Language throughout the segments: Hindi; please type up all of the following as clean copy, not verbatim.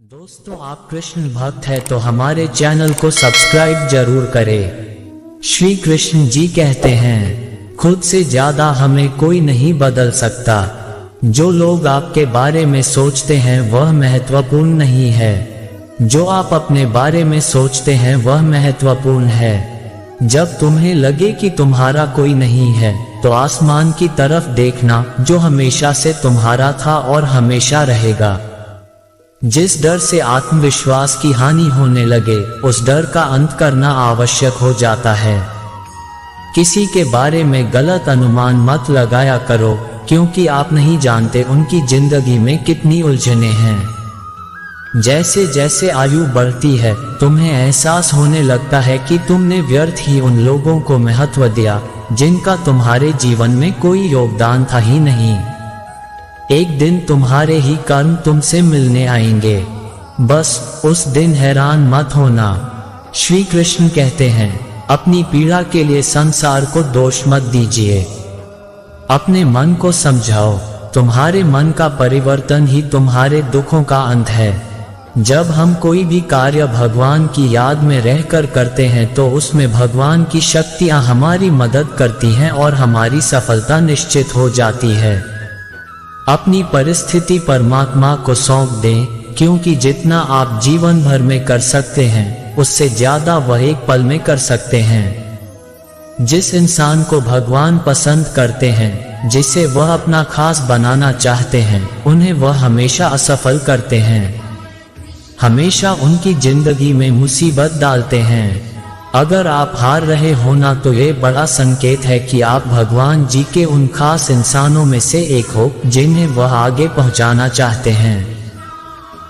दोस्तों, आप कृष्ण भक्त है तो हमारे चैनल को सब्सक्राइब जरूर करें। श्री कृष्ण जी कहते हैं, खुद से ज्यादा हमें कोई नहीं बदल सकता। जो लोग आपके बारे में सोचते हैं वह महत्वपूर्ण नहीं है, जो आप अपने बारे में सोचते हैं वह महत्वपूर्ण है। जब तुम्हें लगे कि तुम्हारा कोई नहीं है तो आसमान की तरफ देखना, जो हमेशा से तुम्हारा था और हमेशा रहेगा। जिस डर से आत्मविश्वास की हानि होने लगे, उस डर का अंत करना आवश्यक हो जाता है। किसी के बारे में गलत अनुमान मत लगाया करो, क्योंकि आप नहीं जानते उनकी जिंदगी में कितनी उलझनें हैं। जैसे जैसे आयु बढ़ती है, तुम्हें एहसास होने लगता है कि तुमने व्यर्थ ही उन लोगों को महत्व दिया जिनका तुम्हारे जीवन में कोई योगदान था ही नहीं। एक दिन तुम्हारे ही कर्म तुमसे मिलने आएंगे, बस उस दिन हैरान मत होना। श्री कृष्ण कहते हैं, अपनी पीड़ा के लिए संसार को दोष मत दीजिए, अपने मन को समझाओ। तुम्हारे मन का परिवर्तन ही तुम्हारे दुखों का अंत है। जब हम कोई भी कार्य भगवान की याद में रहकर करते हैं तो उसमें भगवान की शक्तियां हमारी मदद करती हैं और हमारी सफलता निश्चित हो जाती है। अपनी परिस्थिति परमात्मा को सौंप दें, क्योंकि जितना आप जीवन भर में कर सकते हैं उससे ज्यादा वह एक पल में कर सकते हैं। जिस इंसान को भगवान पसंद करते हैं, जिसे वह अपना खास बनाना चाहते हैं, उन्हें वह हमेशा असफल करते हैं, हमेशा उनकी जिंदगी में मुसीबत डालते हैं। अगर आप हार रहे हो ना, तो ये बड़ा संकेत है कि आप भगवान जी के उन खास इंसानों में से एक हो जिन्हें वह आगे पहुंचाना चाहते हैं।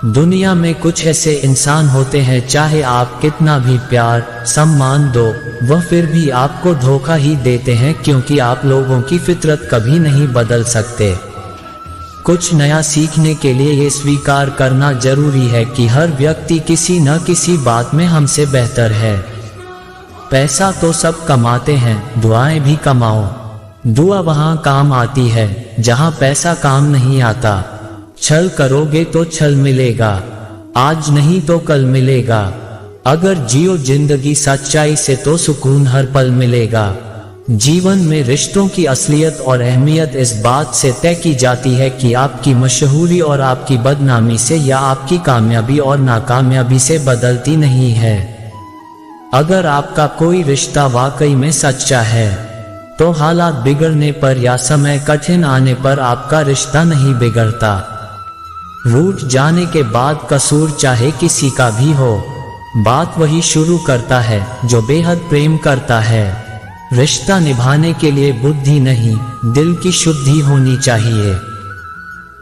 दुनिया में कुछ ऐसे इंसान होते हैं, चाहे आप कितना भी प्यार सम्मान दो, वह फिर भी आपको धोखा ही देते हैं, क्योंकि आप लोगों की फितरत कभी नहीं बदल सकते। कुछ नया सीखने के लिए ये स्वीकार करना जरूरी है कि हर व्यक्ति किसी न किसी बात में हमसे बेहतर है। पैसा तो सब कमाते हैं, दुआएं भी कमाओ। दुआ वहां काम आती है जहां पैसा काम नहीं आता। छल करोगे तो छल मिलेगा, आज नहीं तो कल मिलेगा। अगर जियो जिंदगी सच्चाई से तो सुकून हर पल मिलेगा। जीवन में रिश्तों की असलियत और अहमियत इस बात से तय की जाती है कि आपकी मशहूरी और आपकी बदनामी से, या आपकी कामयाबी और नाकामयाबी से बदलती नहीं है। अगर आपका कोई रिश्ता वाकई में सच्चा है तो हालात बिगड़ने पर या समय कठिन आने पर आपका रिश्ता नहीं बिगड़ता। रूठ जाने के बाद कसूर चाहे किसी का भी हो, बात वही शुरू करता है जो बेहद प्रेम करता है। रिश्ता निभाने के लिए बुद्धि नहीं, दिल की शुद्धि होनी चाहिए।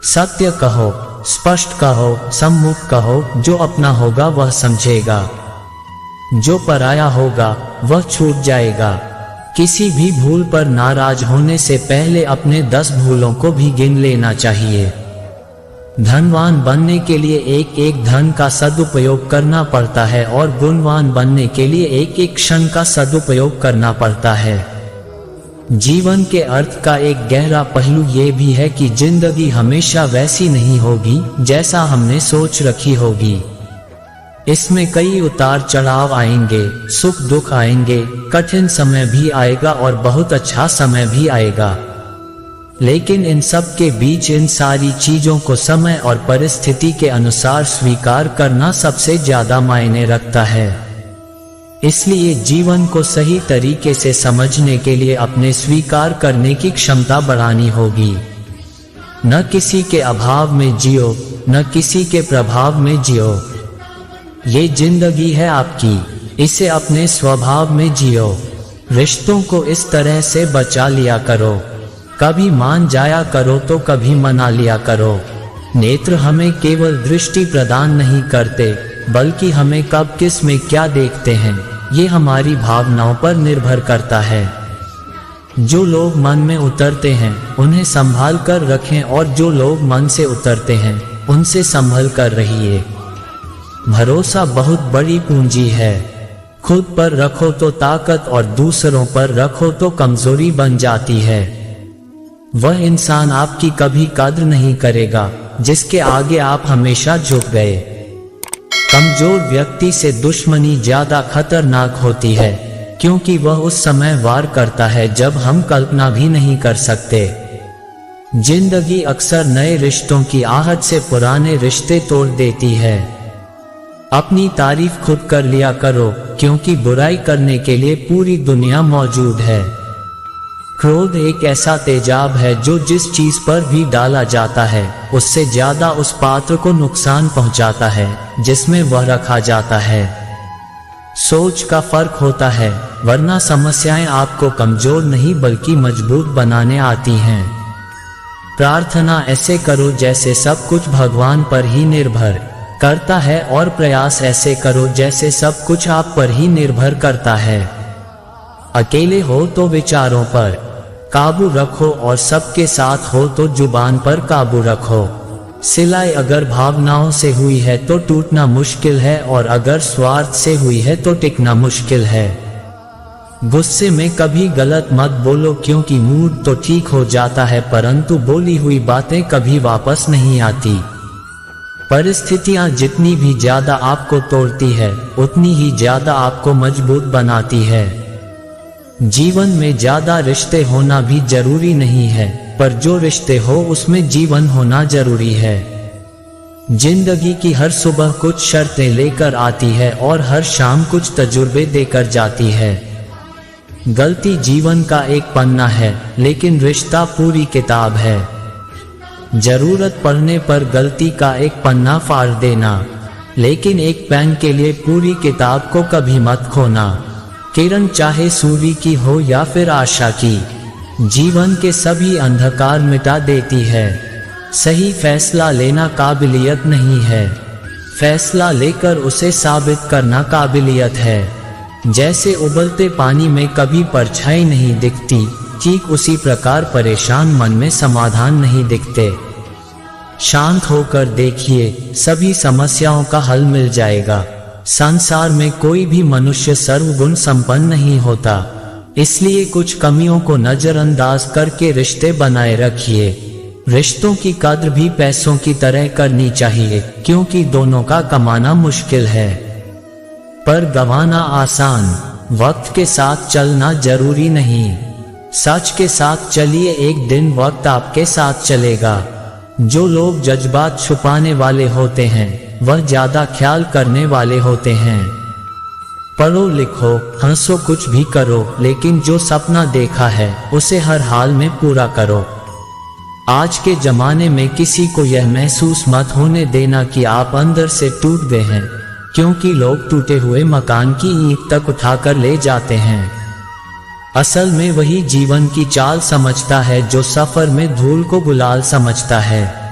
सत्य कहो, स्पष्ट कहो, सम्मुख कहो। जो अपना होगा वह समझेगा, जो पराया होगा वह छूट जाएगा। किसी भी भूल पर नाराज होने से पहले अपने 10 भूलों को भी गिन लेना चाहिए। धनवान बनने के लिए एक एक धन का सदुपयोग करना पड़ता है और गुणवान बनने के लिए एक एक क्षण का सदुपयोग करना पड़ता है। जीवन के अर्थ का एक गहरा पहलू ये भी है कि जिंदगी हमेशा वैसी नहीं होगी जैसा हमने सोच रखी होगी। इसमें कई उतार चढ़ाव आएंगे, सुख दुख आएंगे, कठिन समय भी आएगा और बहुत अच्छा समय भी आएगा। लेकिन इन सब के बीच इन सारी चीजों को समय और परिस्थिति के अनुसार स्वीकार करना सबसे ज्यादा मायने रखता है। इसलिए जीवन को सही तरीके से समझने के लिए अपने स्वीकार करने की क्षमता बढ़ानी होगी। न किसी के अभाव में जियो, न किसी के प्रभाव में जियो। ये जिंदगी है आपकी, इसे अपने स्वभाव में जियो। रिश्तों को इस तरह से बचा लिया करो, कभी मान जाया करो तो कभी मना लिया करो। नेत्र हमें केवल दृष्टि प्रदान नहीं करते, बल्कि हमें कब किस में क्या देखते हैं ये हमारी भावनाओं पर निर्भर करता है। जो लोग मन में उतरते हैं उन्हें संभाल कर रखें, और जो लोग मन से उतरते हैं उनसे संभल कर रहिए। भरोसा बहुत बड़ी पूंजी है। खुद पर रखो तो ताकत और दूसरों पर रखो तो कमजोरी बन जाती है। वह इंसान आपकी कभी कद्र नहीं करेगा जिसके आगे आप हमेशा झुक गए। कमजोर व्यक्ति से दुश्मनी ज्यादा खतरनाक होती है, क्योंकि वह उस समय वार करता है जब हम कल्पना भी नहीं कर सकते। जिंदगी अक्सर नए रिश्तों की आहट से पुराने रिश्ते तोड़ देती है। अपनी तारीफ खुद कर लिया करो, क्योंकि बुराई करने के लिए पूरी दुनिया मौजूद है। क्रोध एक ऐसा तेजाब है जो जिस चीज पर भी डाला जाता है उससे ज्यादा उस पात्र को नुकसान पहुंचाता है जिसमें वह रखा जाता है। सोच का फर्क होता है, वरना समस्याएं आपको कमजोर नहीं बल्कि मजबूत बनाने आती हैं। प्रार्थना ऐसे करो जैसे सब कुछ भगवान पर ही निर्भर करता है, और प्रयास ऐसे करो जैसे सब कुछ आप पर ही निर्भर करता है। अकेले हो तो विचारों पर काबू रखो, और सबके साथ हो तो जुबान पर काबू रखो। सिलाई अगर भावनाओं से हुई है तो टूटना मुश्किल है, और अगर स्वार्थ से हुई है तो टिकना मुश्किल है। गुस्से में कभी गलत मत बोलो, क्योंकि मूड तो ठीक हो जाता है परंतु बोली हुई बातें कभी वापस नहीं आती। परिस्थितियां जितनी भी ज्यादा आपको तोड़ती है उतनी ही ज्यादा आपको मजबूत बनाती है। जीवन में ज्यादा रिश्ते होना भी जरूरी नहीं है, पर जो रिश्ते हो उसमें जीवन होना जरूरी है। जिंदगी की हर सुबह कुछ शर्तें लेकर आती है और हर शाम कुछ तजुर्बे देकर जाती है। गलती जीवन का एक पन्ना है, लेकिन रिश्ता पूरी किताब है। जरूरत पड़ने पर गलती का एक पन्ना फाड़ देना, लेकिन एक पेन के लिए पूरी किताब को कभी मत खोना। किरण चाहे सूर्य की हो या फिर आशा की, जीवन के सभी अंधकार मिटा देती है। सही फैसला लेना काबिलियत नहीं है, फैसला लेकर उसे साबित करना काबिलियत है। जैसे उबलते पानी में कभी परछाई नहीं दिखती, ठीक उसी प्रकार परेशान मन में समाधान नहीं दिखते। शांत होकर देखिए, सभी समस्याओं का हल मिल जाएगा। संसार में कोई भी मनुष्य सर्वगुण संपन्न नहीं होता, इसलिए कुछ कमियों को नजरअंदाज करके रिश्ते बनाए रखिए। रिश्तों की कद्र भी पैसों की तरह करनी चाहिए, क्योंकि दोनों का कमाना मुश्किल है पर गंवाना आसान। वक्त के साथ चलना जरूरी नहीं, सच के साथ चलिए, एक दिन वक्त आपके साथ चलेगा। जो लोग जज्बात छुपाने वाले होते हैं वह ज्यादा ख्याल करने वाले होते हैं। पढ़ो लिखो हंसो कुछ भी करो, लेकिन जो सपना देखा है उसे हर हाल में पूरा करो। आज के जमाने में किसी को यह महसूस मत होने देना कि आप अंदर से टूट गए हैं, क्योंकि लोग टूटे हुए मकान की ईंट तक उठाकर ले जाते हैं। असल में वही जीवन की चाल समझता है जो सफर में धूल को गुलाल समझता है।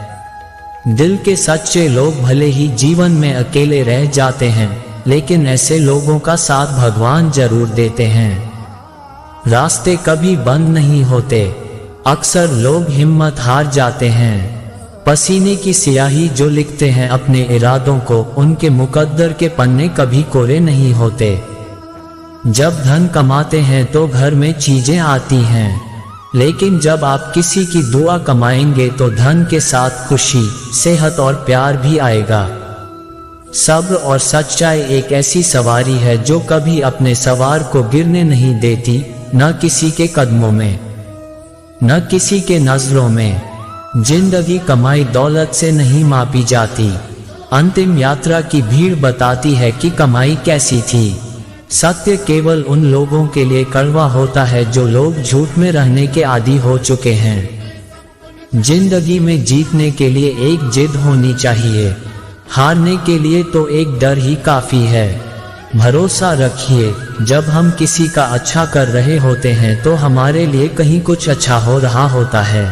दिल के सच्चे लोग भले ही जीवन में अकेले रह जाते हैं, लेकिन ऐसे लोगों का साथ भगवान जरूर देते हैं। रास्ते कभी बंद नहीं होते, अक्सर लोग हिम्मत हार जाते हैं। पसीने की स्याही जो लिखते हैं अपने इरादों को, उनके मुकद्दर के पन्ने कभी कोरे नहीं होते। जब धन कमाते हैं तो घर में चीजें आती हैं, लेकिन जब आप किसी की दुआ कमाएंगे तो धन के साथ खुशी, सेहत और प्यार भी आएगा। सब्र और सच्चाई एक ऐसी सवारी है जो कभी अपने सवार को गिरने नहीं देती, न किसी के कदमों में न किसी के नजरों में। जिंदगी कमाई दौलत से नहीं मापी जाती, अंतिम यात्रा की भीड़ बताती है कि कमाई कैसी थी। सत्य केवल उन लोगों के लिए कड़वा होता है जो लोग झूठ में रहने के आदी हो चुके हैं। जिंदगी में जीतने के लिए एक जिद होनी चाहिए, हारने के लिए तो एक डर ही काफी है। भरोसा रखिए, जब हम किसी का अच्छा कर रहे होते हैं तो हमारे लिए कहीं कुछ अच्छा हो रहा होता है।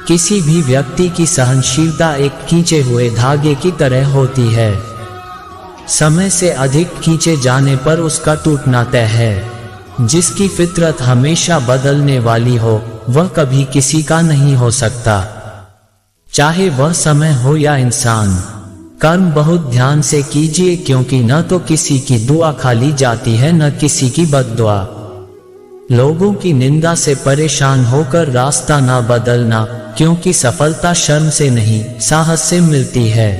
किसी भी व्यक्ति की सहनशीलता एक खींचे हुए धागे की तरह होती है, समय से अधिक खींचे जाने पर उसका टूटना तय है। जिसकी फितरत हमेशा बदलने वाली हो वह कभी किसी का नहीं हो सकता, चाहे वह समय हो या इंसान। कर्म बहुत ध्यान से कीजिए, क्योंकि न तो किसी की दुआ खाली जाती है न किसी की बद्दुआ। लोगों की निंदा से परेशान होकर रास्ता ना बदलना, क्योंकि सफलता शर्म से नहीं साहस से मिलती है।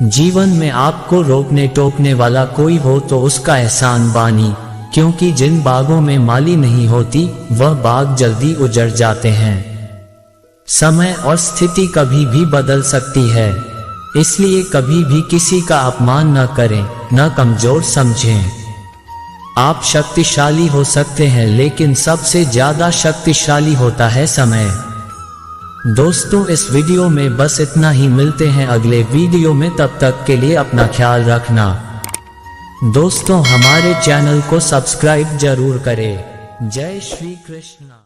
जीवन में आपको रोकने टोकने वाला कोई हो तो उसका एहसान बानी, क्योंकि जिन बागों में माली नहीं होती वह बाग जल्दी उजड़ जाते हैं। समय और स्थिति कभी भी बदल सकती है, इसलिए कभी भी किसी का अपमान न करें, न कमजोर समझें। आप शक्तिशाली हो सकते हैं, लेकिन सबसे ज्यादा शक्तिशाली होता है समय। दोस्तों, इस वीडियो में बस इतना ही। मिलते हैं अगले वीडियो में, तब तक के लिए अपना ख्याल रखना। दोस्तों, हमारे चैनल को सब्सक्राइब जरूर करें। जय श्री कृष्ण।